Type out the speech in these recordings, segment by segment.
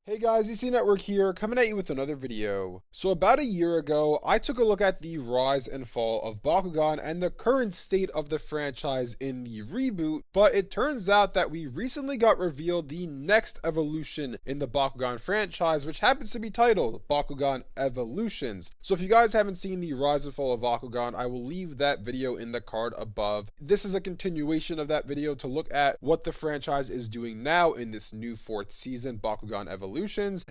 Hey guys, EC Network here, coming at you with another video. So about a year ago, I took a look at the rise and fall of Bakugan and the current state of the franchise in the reboot, but it turns out that we recently got revealed the next evolution in the Bakugan franchise, which happens to be titled Bakugan Evolutions. So if you guys haven't seen the rise and fall of Bakugan, I will leave that video in the card above. This is a continuation of that video to look at what the franchise is doing now in this new 4th season, Bakugan Evolutions,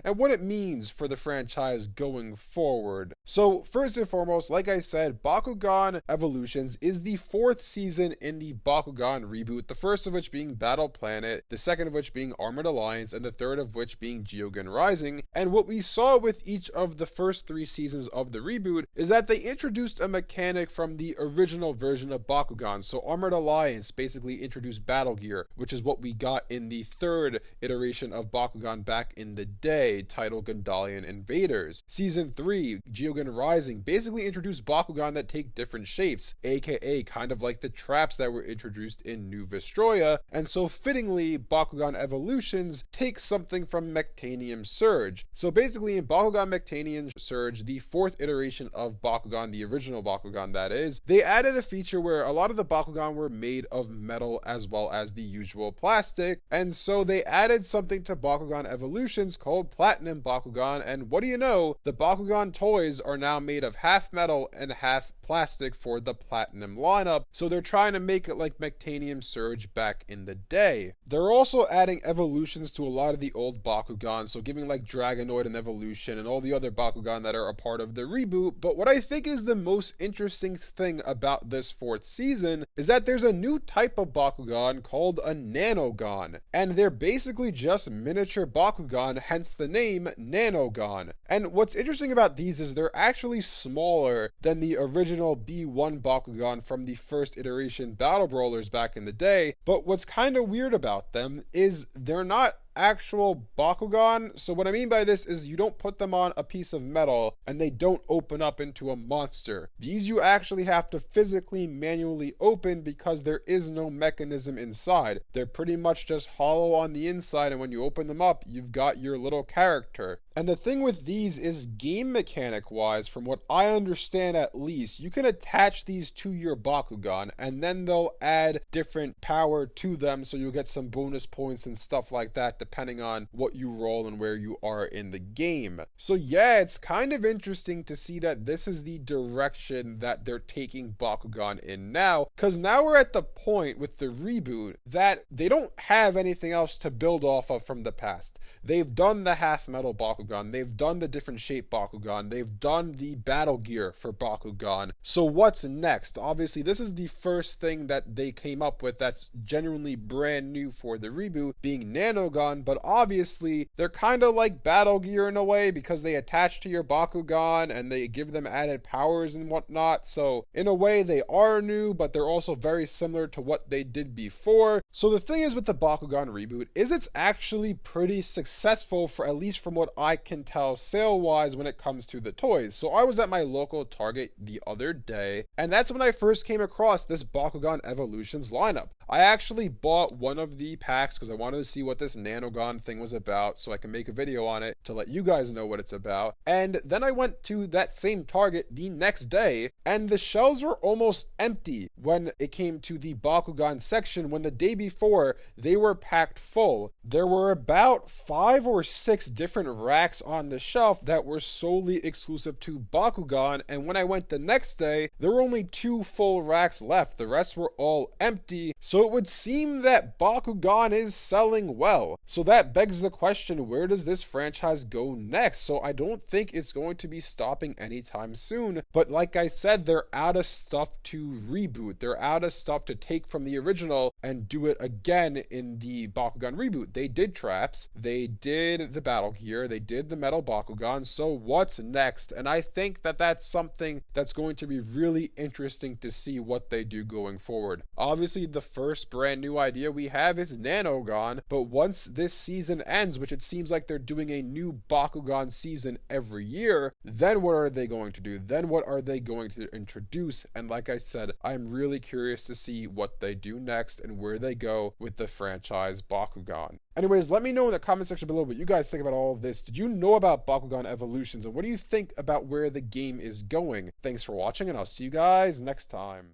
and what it means for the franchise going forward. So first and foremost, like I said, Bakugan Evolutions is the 4th season in the Bakugan reboot, the first of which being Battle Planet, the second of which being Armored Alliance, and the third of which being Geogun Rising. And what we saw with each of the first 3 seasons of the reboot is that they introduced a mechanic from the original version of Bakugan. So Armored Alliance basically introduced Battle Gear, which is what we got in the 3rd iteration of Bakugan back in the day, titled Gundalian Invaders. Season 3, Geogun Rising, basically introduced Bakugan that take different shapes, aka kind of like the traps that were introduced in New Vestroia, and so fittingly, Bakugan Evolutions takes something from Mectanium Surge. So basically in Bakugan Mectanium Surge, the 4th iteration of Bakugan, the original Bakugan that is, they added a feature where a lot of the Bakugan were made of metal as well as the usual plastic, and so they added something to Bakugan Evolutions called Platinum Bakugan, and what do you know, the Bakugan toys are now made of half metal and half plastic for the Platinum lineup, so they're trying to make it like Mectanium Surge back in the day. They're also adding evolutions to a lot of the old Bakugan, so giving like Dragonoid an evolution and all the other Bakugan that are a part of the reboot, but what I think is the most interesting thing about this 4th season is that there's a new type of Bakugan called a Nanogon, and they're basically just miniature Bakugan, hence the name Nanogon. And what's interesting about these is they're actually smaller than the original B1 Bakugan from the first iteration Battle Brawlers back in the day, but what's kind of weird about them is they're not actual Bakugan. So what I mean by this is you don't put them on a piece of metal and they don't open up into a monster. These you actually have to physically manually open because there is no mechanism inside. They're pretty much just hollow on the inside, and when you open them up, you've got your little character. And the thing with these is, game mechanic wise, from what I understand at least, you can attach these to your Bakugan and then they'll add different power to them, so you'll get some bonus points and stuff like that depending on what you roll and where you are in the game. So yeah, it's kind of interesting to see that this is the direction that they're taking Bakugan in now, because now we're at the point with the reboot that they don't have anything else to build off of from the past. They've done the half metal Bakugan, they've done the different shape Bakugan, they've done the battle gear for Bakugan. So what's next? Obviously this is the first thing that they came up with that's genuinely brand new for the reboot, being Nanogun, but obviously they're kind of like battle gear in a way because they attach to your Bakugan and they give them added powers and whatnot. So in a way they are new, but they're also very similar to what they did before. So the thing is with the Bakugan reboot is it's actually pretty successful, for at least from what I can tell sale wise when it comes to the toys. So I was at my local Target the other day, and that's when I first came across this Bakugan Evolutions lineup. I actually bought one of the packs because I wanted to see what this Nanogon thing was about so I can make a video on it to let you guys know what it's about. And then I went to that same Target the next day and the shelves were almost empty when it came to the Bakugan section, when the day before they were packed full. There were about 5 or 6 different racks on the shelf that were solely exclusive to Bakugan, and when I went the next day there were only 2 full racks left. The rest were all empty, so it would seem that Bakugan is selling well. So that begs the question, where does this franchise go next? So I don't think it's going to be stopping anytime soon, but like I said, they're out of stuff to reboot. They're out of stuff to take from the original and do it again in the Bakugan reboot. They did traps, they did the battle gear, they did the metal Bakugan, so what's next? And I think that that's something that's going to be really interesting to see what they do going forward. Obviously the first brand new idea we have is Nanogon, but once this season ends, which it seems like they're doing a new Bakugan season every year, then what are they going to do? Then what are they going to introduce? And like I said, I'm really curious to see what they do next and where they go with the franchise Bakugan. Anyways, let me know in the comment section below what you guys think about all of this. Did you know about Bakugan Evolutions, and what do you think about where the game is going? Thanks for watching, and I'll see you guys next time.